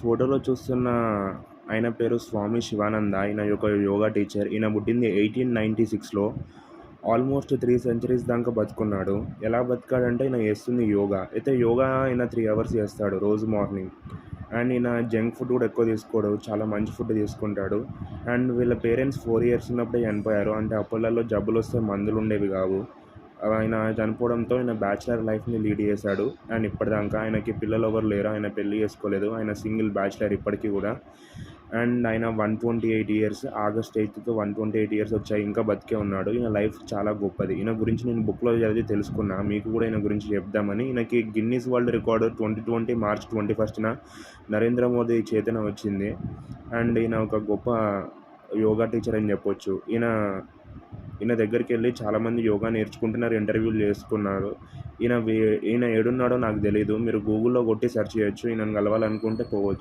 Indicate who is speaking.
Speaker 1: ఫోటోలో చూస్తున్న ఆయన పేరు స్వామి శివానంద. ఈయన ఒక యోగా టీచర్. ఈయన పుట్టింది 1896లో. ఆల్మోస్ట్ 3 సెంచరీస్ దాకా బతికున్నాడు. ఎలా బతికాడంటే ఈయన చేస్తుంది యోగా. అయితే యోగా ఈయన 3 అవర్స్ చేస్తాడు రోజు మార్నింగ్. అండ్ ఈయన జంక్ ఫుడ్ కూడా ఎక్కువ తీసుకోడు. చాలా మంచి ఫుడ్ తీసుకుంటాడు. అండ్ వీళ్ళ పేరెంట్స్ 4 ఇయర్స్ ఉన్నప్పుడే చనిపోయారు. అంటే అప్పట్లో జబ్బులొస్తే మందులుండేవి కావు. ఆయన చనిపోవడంతో ఆయన బ్యాచిలర్ లైఫ్‌ని లీడ్ చేశాడు. అండ్ ఇప్పటిదాకా ఆయనకి పిల్లలెవరు లేరు. ఆయన పెళ్లి చేసుకోలేదు. ఆయన సింగిల్ బ్యాచిలర్ ఇప్పటికి కూడా. అండ్ ఆయన 128 ఇయర్స్ ఆగస్ట్ 8థ్‌తో 128 ఇయర్స్ వచ్చాయి. ఇంకా బతికే ఉన్నాడు. ఈయన లైఫ్ చాలా గొప్పది. ఈయన గురించి నేను బుక్‌లో చదివి తెలుసుకున్నా. మీకు కూడా ఈయన గురించి చెప్దామని. ఈయనకి గిన్నిస్ వరల్డ్ రికార్డ్ 2020 మార్చ్ 21న నరేంద్ర మోదీ చేతన వచ్చింది. అండ్ ఈయన ఒక గొప్ప యోగా టీచర్ అని చెప్పొచ్చు. ఈయన దగ్గరికెళ్ళి చాలామంది యోగా నేర్చుకుంటున్నారు. ఇంటర్వ్యూలు చేసుకున్నారు. ఈయన ఏడున్నాడో నాకు తెలీదు. మీరు గూగుల్‌లో కొట్టి సెర్చ్ చేయొచ్చు. ఈయనను కలవాలనుకుంటే పోవచ్చు.